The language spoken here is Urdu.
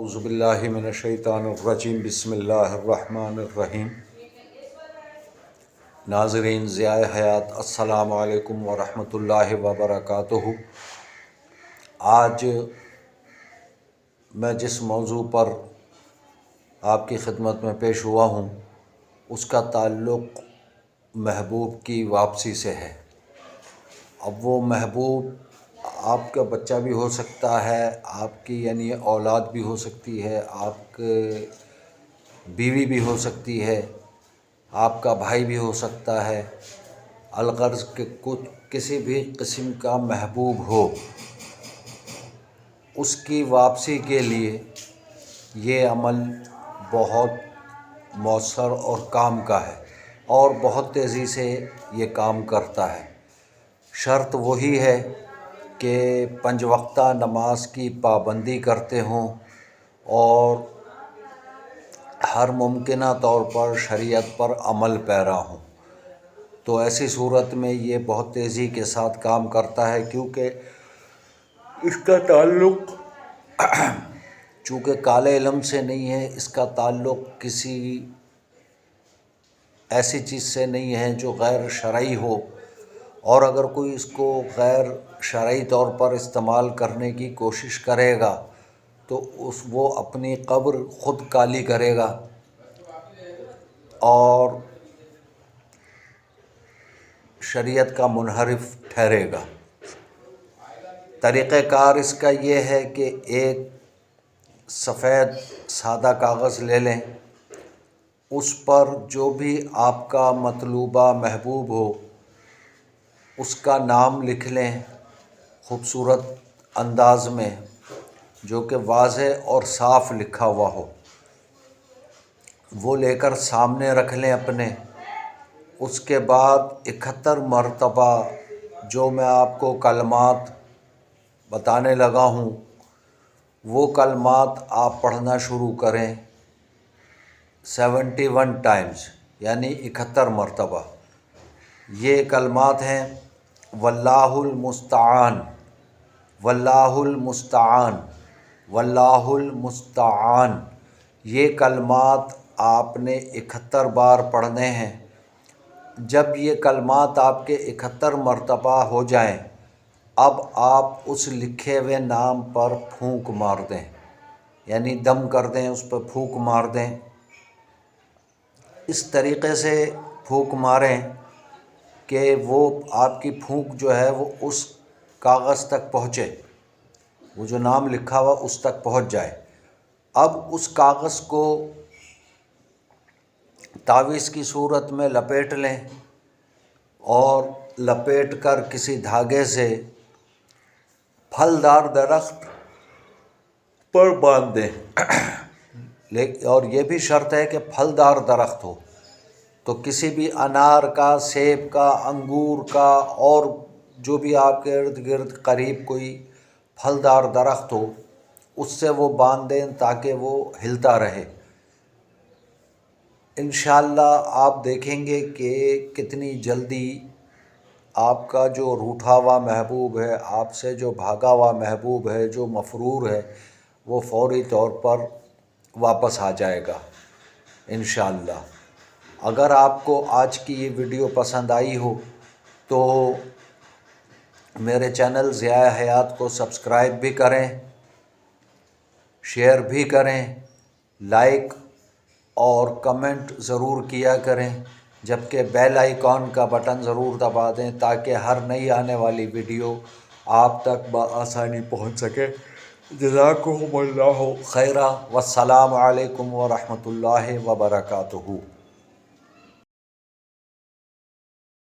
اعوذ باللہ من الشیطان الرجیم بسم اللہ الرحمن الرحیم۔ ناظرین ضیاء حیات السلام علیکم ورحمۃ اللہ وبرکاتہ۔ آج میں جس موضوع پر آپ کی خدمت میں پیش ہوا ہوں اس کا تعلق محبوب کی واپسی سے ہے۔ اب وہ محبوب آپ کا بچہ بھی ہو سکتا ہے، آپ کی یعنی اولاد بھی ہو سکتی ہے، آپ کے بیوی بھی ہو سکتی ہے، آپ کا بھائی بھی ہو سکتا ہے، الغرض کہ کسی بھی قسم کا محبوب ہو، اس کی واپسی کے لیے یہ عمل بہت مؤثر اور کام کا ہے اور بہت تیزی سے یہ کام کرتا ہے۔ شرط وہی ہے کہ 5 وقتہ نماز کی پابندی کرتے ہوں اور ہر ممکنہ طور پر شریعت پر عمل پیرا ہوں، تو ایسی صورت میں یہ بہت تیزی کے ساتھ کام کرتا ہے، کیونکہ اس کا تعلق چونکہ کالے علم سے نہیں ہے، اس کا تعلق کسی ایسی چیز سے نہیں ہے جو غیر شرعی ہو، اور اگر کوئی اس کو غیر شرعی طور پر استعمال کرنے کی کوشش کرے گا تو وہ اپنی قبر خود کالی کرے گا اور شریعت کا منحرف ٹھہرے گا۔ طریقہ کار اس کا یہ ہے کہ ایک سفید سادہ کاغذ لے لیں، اس پر جو بھی آپ کا مطلوبہ محبوب ہو اس کا نام لکھ لیں خوبصورت انداز میں، جو کہ واضح اور صاف لکھا ہوا ہو۔ وہ لے کر سامنے رکھ لیں اپنے۔ اس کے بعد 71 مرتبہ جو میں آپ کو کلمات بتانے لگا ہوں وہ کلمات آپ پڑھنا شروع کریں 71 ٹائمز، یعنی 71 مرتبہ۔ یہ کلمات ہیں: واللہ المستعان، واللہ المستعان، واللہ المستعان۔ یہ کلمات آپ نے 71 بار پڑھنے ہیں۔ جب یہ کلمات آپ کے 71 مرتبہ ہو جائیں، اب آپ اس لکھے ہوئے نام پر پھونک مار دیں، یعنی دم کر دیں، اس پر پھونک مار دیں۔ اس طریقے سے پھونک ماریں کہ وہ آپ کی پھونک جو ہے وہ اس کاغذ تک پہنچے، وہ جو نام لکھا ہوا اس تک پہنچ جائے۔ اب اس کاغذ کو تعویذ کی صورت میں لپیٹ لیں اور لپیٹ کر کسی دھاگے سے پھلدار درخت پر باندھ دیں، اور یہ بھی شرط ہے کہ پھلدار درخت ہو، تو کسی بھی انار کا، سیب کا، انگور کا، اور جو بھی آپ کے ارد گرد قریب کوئی پھلدار درخت ہو اس سے وہ باندھ دیں تاکہ وہ ہلتا رہے۔ انشاءاللہ آپ دیکھیں گے کہ کتنی جلدی آپ کا جو روٹھا ہوا محبوب ہے، آپ سے جو بھاگا ہوا محبوب ہے، جو مفرور ہے، وہ فوری طور پر واپس آ جائے گا انشاءاللہ۔ اگر آپ کو آج کی یہ ویڈیو پسند آئی ہو تو میرے چینل ضیاء حیات کو سبسکرائب بھی کریں، شیئر بھی کریں، لائک اور کمنٹ ضرور کیا کریں، جبکہ بیل آئیکن کا بٹن ضرور دبا دیں تاکہ ہر نئی آنے والی ویڈیو آپ تک بآسانی پہنچ سکے۔ جزاکم اللہ خیرا، والسلام علیکم ورحمۃ اللہ وبرکاتہ۔